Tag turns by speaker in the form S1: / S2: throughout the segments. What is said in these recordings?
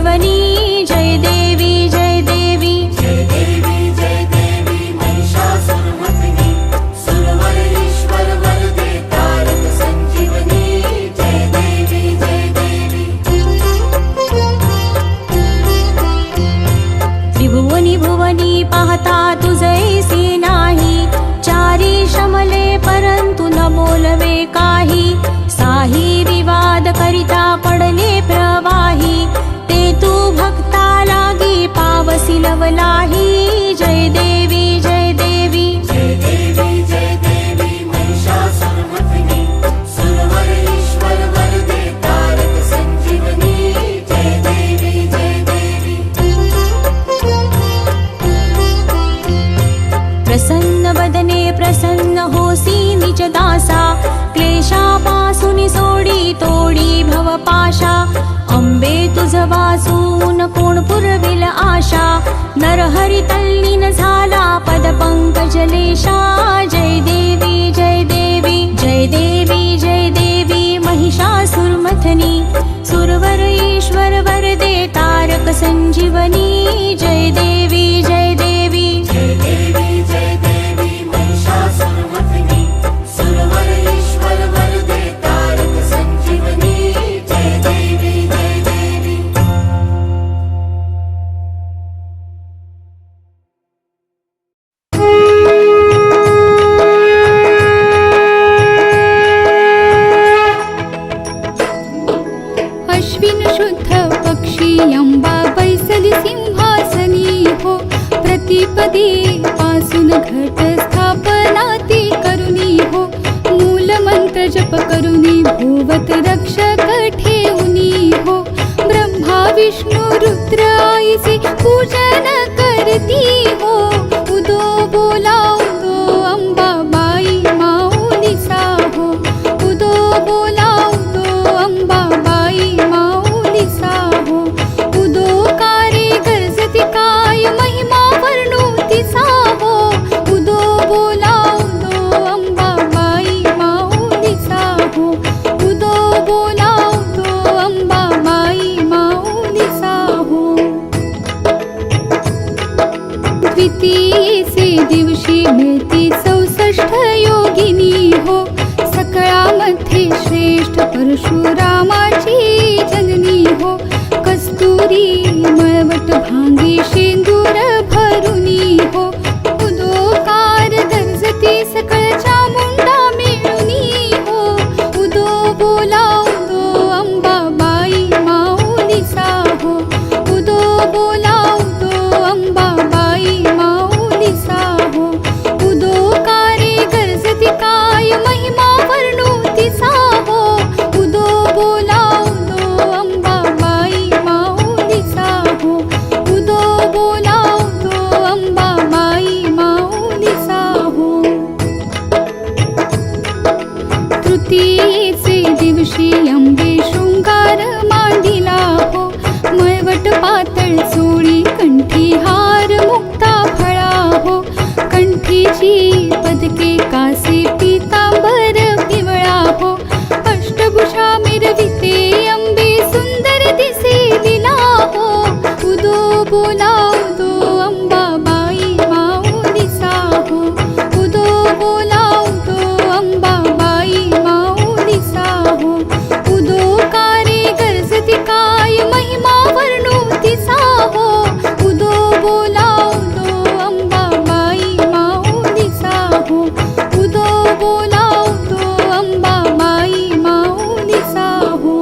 S1: संजीवनी जय देवी जय देवी
S2: जय देवी जय देवी महिषासुरमर्दिनी सुरवर ईश्वर वरदे तारक संजीवनी जय देवी जय देवी
S1: त्रिभुवनी भुवनी पाहता तुझैसी नाही चारी शमले परंतु न बोलवे काही साही विवाद करिता पडले प्रवाही ते तू भक्ता लागी पावसी लवलाही जय देवी जय देवी
S2: जय देवी जय देवी महिषासुरमर्दिनी सुरवर ईश्वर वरदे तारक संजीवनी जय देवी जय देवी
S1: प्रसन्न वदने प्रसन्न होसी निज दासा क्लेशापासून सोडी तोडी भवपाशा अंबे तुझ वासून कोण पुरविल आशा नरहरी तल्लीन झाला पद पंकजलेशा जय देवी जय देवी जय देवी जय देवी महिषासुरमथनी सुरवर ईश्वर वरदे तारक संजीवनी जय देवी जय देवी
S2: जय देवी जय देवी महिषासुरमर्दिनी सुरवर ईश्वर वरदे तारक संजीवनी जय देवी जय देवी
S3: अश्विन शुद्ध पक्षी अंबा बैसली सिंहासनी हो प्रतिपदी पासून घट स्थापना ती करुणी हो मूल मंत्र जप करुणी भूवत रक्षक ठेवुनी हो ब्रह्मा विष्णु रुद्र आईचे पूजन करती हो उदो बोला उदो अंबाबाई माऊलीसा हो उदो बोला उदो अंबाबाई माऊलीसा हो उदो कारे गरजती काय महिमा वर्णुतीसा हो उदो बोला उदो अंबाबाई माऊलीसा हो उदो बोला उदो अंबाबाई माऊलीसा हो द्वितीयेचे दिवशी मिळती 64 योगिनी हो सकळामध्ये श्रेष्ठ परशुरामाची जननी हो कस्तुरी मळवट भांगी शेंदूर भरुनी हो उदोकार गरजती सकळ चामुंडा मिळुनी हो उदो बोला उदो अंबाबाई माऊलीसा हो उदो बोला उदो अंबाबाई माऊलीसा हो उदो कारे गरजती काय महिमा वर्णुतीसा हो उदो बोला उदो अंबाबाई माऊलीसा हो उदो बोला उदो अंबाबाई माऊलीसा हो तृतीयेचे दिवशी अंबे शृंगार मांडिला हो मळवट पातळ चोळी कंठी हार मुक्ता फळा हो कंठीची पदके कासे पीतांबर पिवळा हो अष्टभुजा मिरविते अंबे सुंदर दिसे लीला हो उदो बोला उदो अंबाबाई माऊलीसा हो उदो बोला उदो अंबाबाई माऊलीसा हो उदो कारे गरजती काय महिमा वर्णुतीसा हो उदो बोला उदो अंबाबाई माऊलीसा हो उदो बोला उदो अंबाबाई माऊलीसा हो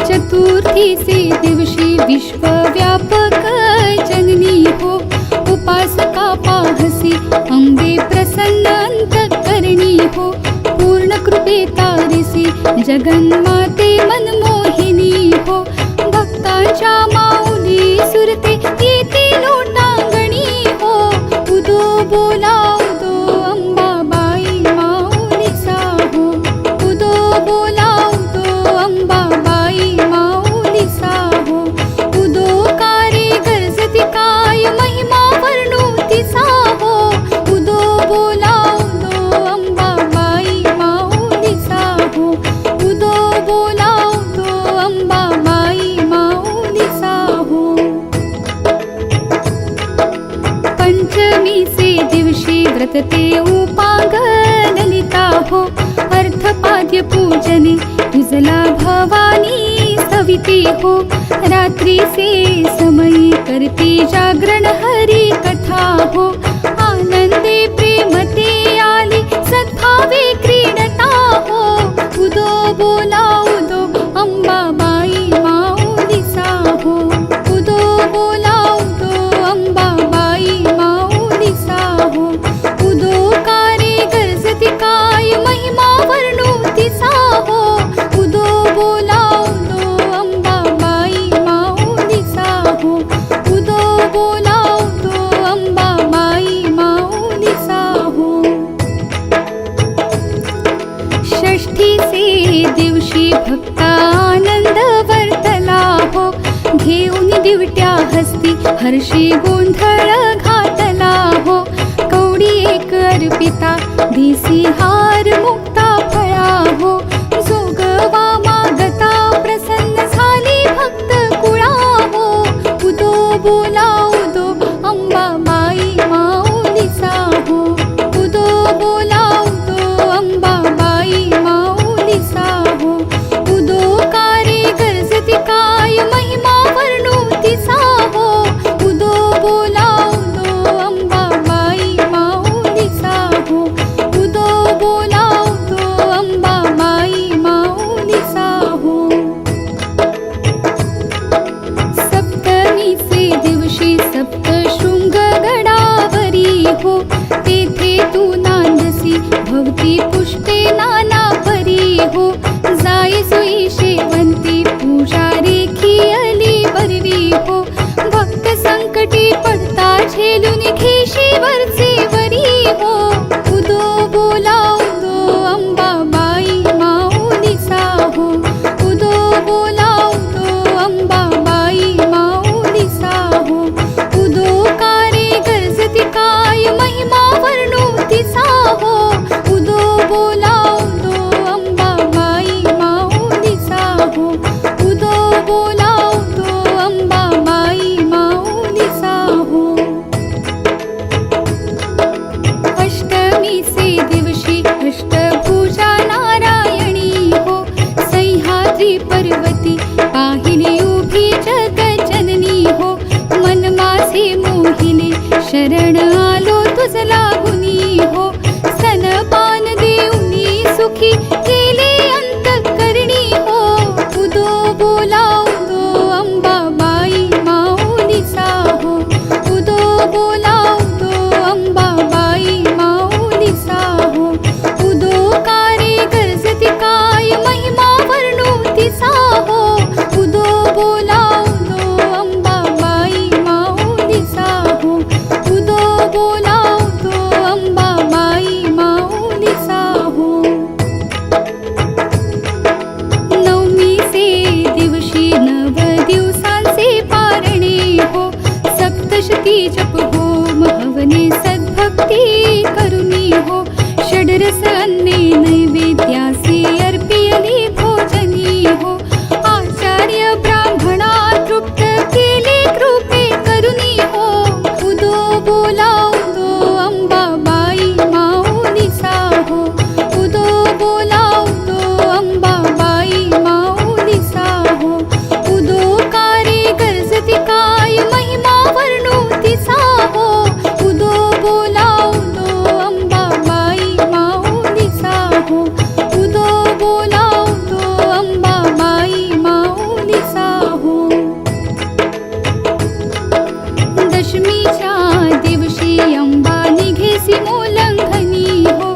S3: चतुर्थीचे दिवशी विश्वव्यापक जननी हो उपासका पाहसी अंबे प्रसन्न अंतःकरणी हो पूर्ण कृपे तारिसी जगन्माते मनमोहिनी हो भक्तांच्या माऊली सुरते येते लोटांगणी हो उदो बोला उदो अंबाबाई माऊलीसा हो उदो बोला उदो अंबाबाई माऊलीसा हो उदो कारे गरजती काय महिमा वर्णुतीसा हो उदो बोला उदो अंबाबाई माऊलीसा हो उदो बोला उदो नित्य पूजने तुझला भवानी सविते हो रात्री से समयी करते जागरण हरी कथा हो आनंदे प्रेमते आली सद्भावे क्रीडता हो उदो बोला उदो अंबाबाई माऊलीसा हो उदो बोला उदो अंबाबाई माऊलीसा हो उदो कारे गरजती काय महिमा वर्णोतीसा हो उदो बोला उदो अंबाबाई माऊलीसा हो उदो बोला उदो अंबाबाई माऊलीसा हो षष्ठीचे दिवशी भक्ता आनंद वर्तला हो घेऊन दिवट्या हस्ती हर्षी गोंधळ घातला हो कवडी एक अर्पिता दिसी हार मुक्ता फळा हो जोगवा मागता प्रसन्न झाली भक्त कुळा हो उदो बोला उदो अंबाबाई माऊलीसा हो उदो बोला उदो अंबाबाई माऊलीसा हो उदो कारे गरजती काय महिमा वर्णोतीसा हो उदो बोला उदो अंबाबाई माऊलीसा हो उदो बोला उदो अंबाबाई माऊलीसा हो सप्तमीचे दिवशी सप्तशृंग गडावरी हो तेथे तू नांदसी भवती पुष्टे नाना परी हो जाई जुई शेवंती पूजा रेखी अली बरवी हो भक्त संकटी पडता झेलून घेशी वरचे वरी हो उदो बोला उदो अंबाबाई माऊलीसा हो उदो बोला उदो अंबाबाई माऊलीसा हो उदो कारे गरजती काय महिमा वर्णोतीसा हो उदो बोला उदो अंबाबाई माऊलीसा हो उदो बोला उदो अंबाबाई माऊलीसा हो अष्टमीचे दिवशी अष्टभुजा नारायणी हो सह्याद्री पर्वती पाहिली उभी जगजननी हो मन माझे मोहिले शरण आलो तुझला गुणी हो सनपान देऊनी सुखी केले अंतःकरणी हो उदो बोला उदो अंबाबाई माऊलीसा हो उदो बोला उदो अंबाबाई माऊलीसा हो उदो कारे गरजती काय महिमा वर्णोतीसा हो उदो बोला उदो अंबाबाई माऊलीसा हो उदो बोला उदो अंबाबाई माऊलीसा हो नवमीचे दिवशी नव दिवसांचे पारणे हो सप्तशती जप होम हवने सद्भक्ती करुणी हो षडरस अन्ने नैवेद्यासी अर्पियली भोजनी हो आचार्य ब्राह्मणा तृप्त केले कृपे करुणी हो उदो बोला उदो अंबाबाई माऊलीसा हो उदो बोला उदो अंबाबाई माऊलीसा हो उदो कारे गरजती काय महिमा वर्णोतीसा हो उदो बोला उदो अंबाबाई माऊलीसा हो उदो बोला उदो अंबाबाई माऊलीसा हो दशमीच्या दिवशी अंबा निघेसी मोलंघनी हो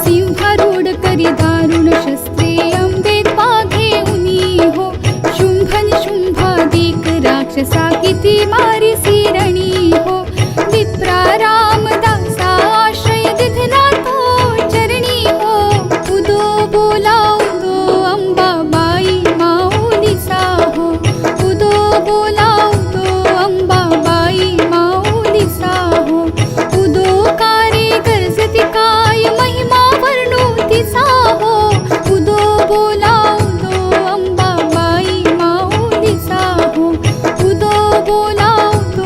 S3: सिंहारूढ करी दारुण शस्त्रे अंबेत वाघे उनी हो शुंभ निशुंभादिक राक्षसा किती मारिसी रणी हो विप्रा रामदासा आश्रय दिधला तो चरणी हो उदो बोला उदो अंबाबाई माऊलीसा हो उदो बोला उदो अंबाबाई माऊलीसा हो उदो कारे गरजती काय महिमा वर्णोतीसा हो उदो बोला उदो अंबाबाई माऊलीसा हो उदो बोला उदो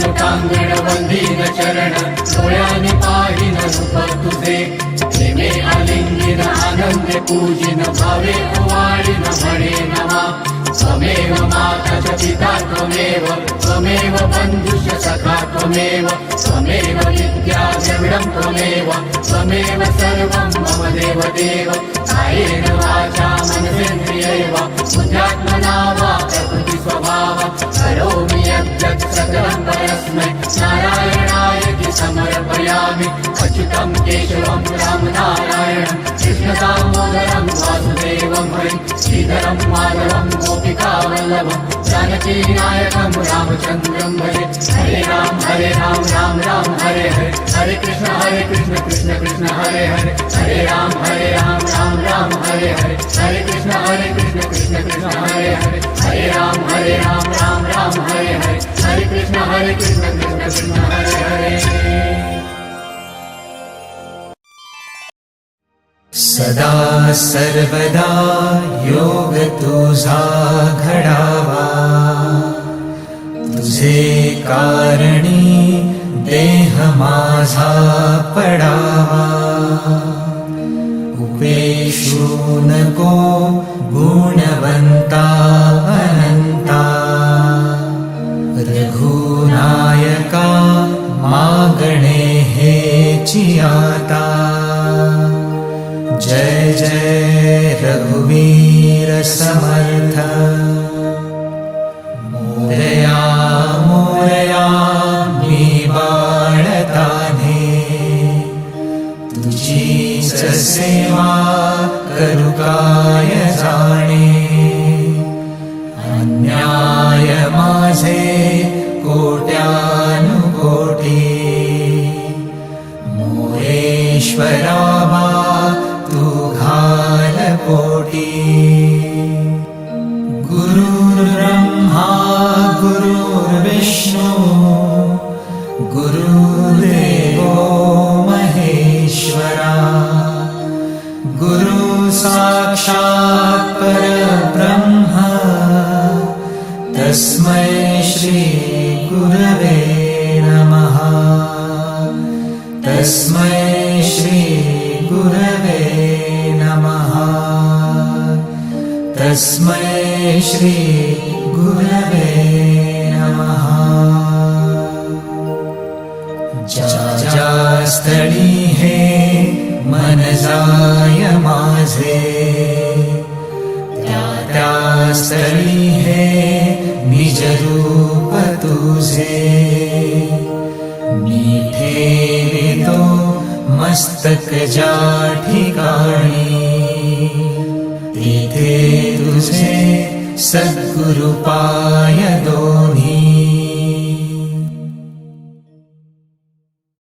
S2: लोटांगण वंदीन चरण डोळ्याने पाहिन रूप तुझे प्रेमे आलिंगिन आनंदे पूजिन भावे ओवाळीन म्हणे नमा त्वमेव माता च पिता त्वमेव त्वमेव बन्धुश्च सखा त्वमेव त्वमेव विद्या द्रविडं त्वमेव त्वमेव सर्वं मम देव देव कायेन वाचा मनसेन्द्रियैव बुद्ध्यात्मना वा प्रकृति स्वभाव करोमि यद्यत् सकलं परस्मै नारायणाय समर्पयामि अच्युतं केशवं रामनारायणं कृष्णदामोदरं वासुदेवं हरिं श्रीधरं माधवं गोपिकावल्लभं जानकीनायकं रामचन्द्रं भजे हरे राम राम राम हरे हरे हरे कृष्ण कृष्ण कृष्ण हरे हरे हरे राम राम राम हरे हरे हरे कृष्ण कृष्ण कृष्ण हरे हरे हरे राम राम हरे हरे हरे कृष्ण कृष्ण कृष्ण हरे हरे
S4: सदा सर्वदा योग तुझा घडावा तुझे कारणी देह माझा पडावा उपेशू नको गुणवंता अनंता रघुनायका मागणे हेची आता जय जय रघुवीर समर्थ मोरया मोरया मी बाळताने तुझीच सेवा करू काय जाणे अन्याय माझे कोट्यानुकोटी मोरेश्वरा तू घाल पोटी गुरुर्ब्रह्मा गुरुर्विष्णू गुरुर्देवो महेश्वरा गुरु साक्षात् परब्रह्म तस्मै श्री गुरवे नमः तस्मै श्री गुरवे नमः तस्मै श्री गुरवे नमः ज्या स्थळी हे मन जाय माझे त्या स्थळी हे निज रूप तुझे मी ठेवितो मस्तक ज्या ठिकाणी तिथे तुझे सद्गुरु पाय दोन्ही